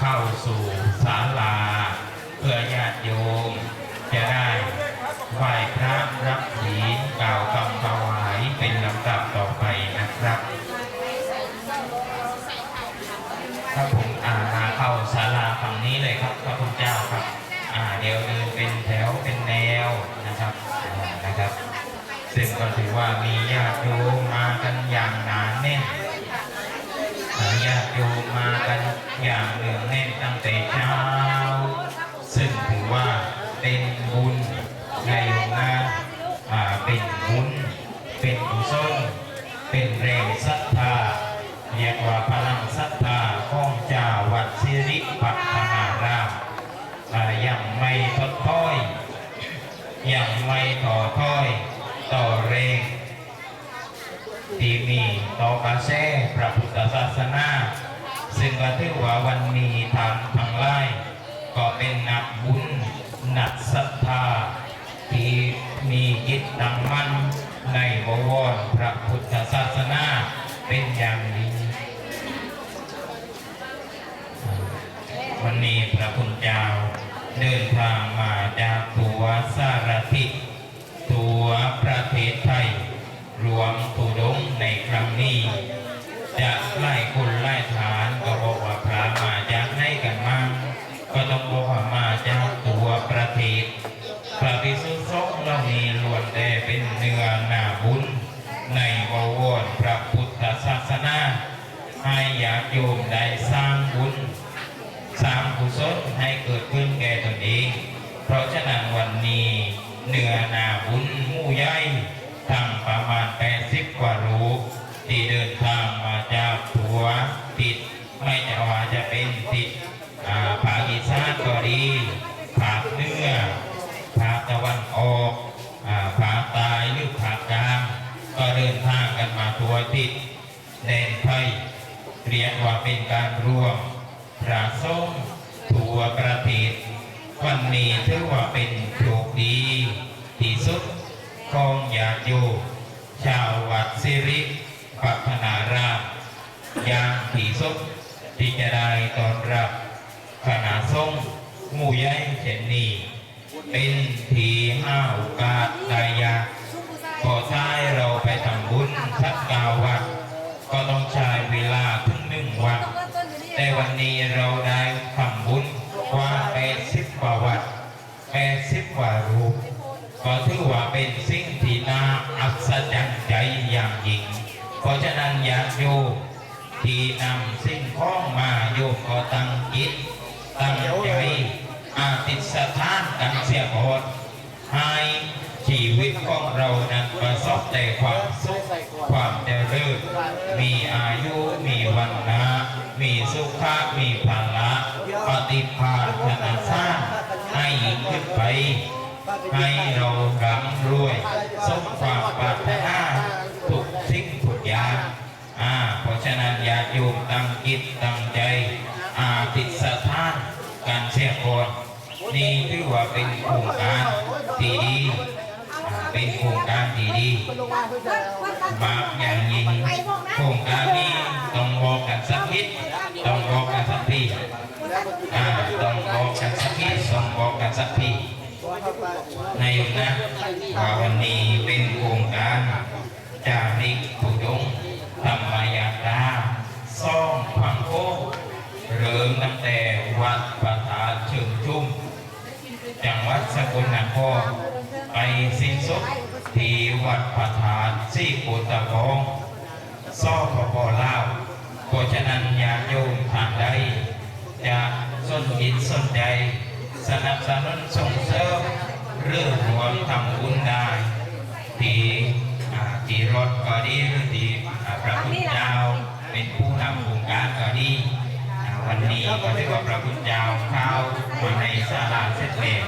เข้าสู่ศาลาเพื่อญาติโยมจะได้ไหว้พระรับศีลกล่าวคำถวายเป็นลำดับต่อไปนะครับครับผมมาเข้าศาลาฝั่งนี้เลยครับพระคุณเจ้าครับเดี๋ยวเดินเป็นแถวเป็นแนวนะครับซึ่งก็ถือว่ามีญาติโยมมากันอย่างหนาแน่นญาติโยมมากันอย่างเนืองแน่นตั้งแต่เช้าซึ่งถือว่าเป็นบุญในงานเป็นบุญเป็นกุศลเป็นแรงศรัทธาเรียกว่าพลังศรัทธาของเจ้าวัดสิริปัฒนารามยังไม่ทดถอยยังไม่ต่อถอยต่อแรงที่มีต่อกระแสพระพุทธศาสนาซึ่งก็ถือว่าวันนี้ทางทั้งหลายก็เป็นนักบุญนักศรัทธาที่มีจิตตั้งมั่นในบวรพระพุทธศาสนาเป็นอย่างดีวันนี้พระคุณเจ้าเดินทางมาจากตัวสารทิศตัวประเทศไทยรวมตุดงในครั้งนี้จะไล่คนไล่ฐานก็บอกว่าพระมาจากไหนกันมาก็ต้องบอกว่ามาจากตัวประเทศพระภิกษุสงฆ์เหล่านี้ล้วนแต่เป็นเนื้อนาบุญในบวรพระพุทธศาสนาให้ญาติโยมได้สร้างบุญสร้างกุศลให้เกิดขึ้นแก่ตนเองเพราะฉะนั้นวันนี้เนื้อนาบุญหมู่ใหญ่ทั้งประมาณ80 กว่ารูปที่เดินทางมาจากตัวติดไม่จะว่าจะเป็นติดภาคอีสานก็ดีภาคเหนือภาคตะวันออกภาคใต้หรือภาคกลางก็เดินทางกันมาตัวติดแดนไทยเรียกว่าเป็นการรวมพระสงฆ์ทั่วประเทศวันนี้ถือว่าเป็นโชคดีที่สุดของญาติโยมชาววัดสิริปัฒนารามอย่างที่สุดที่จะได้ต้อนรับคณะสงฆ์หมู่ใหญ่เช่นนี้เป็นทีห้าโอกาสได้ยากพอใช้เราไปทำบุญสัก9 วันก็ต้องใช้เวลาถึง1 วันแต่วันนี้เราได้ทำบุญกว่า80 กว่าวัด80 กว่ารูปก็ถือว่าเป็นสิ่งที่น่าอัศจรรย์ใจอย่างยิ่งเพราะฉะนั้นญาติโยมที่นำสิ่งของมาโยมก็ตั้งจิตตั้งใจอธิษฐานกันเสียก่อนให้ชีวิตของเรานั้นประสบแต่ความสุขความเจริญมีอายุมีวันนะมีสุขะมีพละปฏิภาณธนสร้างให้ขึ้นไปให้เราร่ำรวยสมความปรารถนาทุกสิ่งทุกอย่างเพราะฉะนั้นญาติโยมตั้งจิตตั้งใจอธิษฐานการเสียก่อนนี่ถือว่าเป็นโครงการที่ดีเป็นโครงการที่ดีมากอย่างยิ่งโครงการนี้ต้องบอกกันสักนิดต้องบอกกันสักทีต้องบอกกันสักนิดต้องบอกกันสักทีนายกนะวันนี้เป็นโครงการจาริกตุดงธรรมยาตราซ่องพังโคเริ่มตั้งแต่วัดประธานเชิงชุ่มจังหวัดสกลนครไปสิ้นสุดที่วัดประธานสีโกตะกองซ่อพบลาวเพราะฉะนั้นญาติโยมทางใดจะสนจิตสนใจสนับสนุนส่งเสริมเรื่องรวมทำบุญได้ที่รถก็ดีหรือที่พระพุทธเจ้าเป็นผู้นำโครงการก็ดีวันนี้ก็ถือว่าพระพุทธเจ้าเข้ามาในศาลาเสร็จแล้ว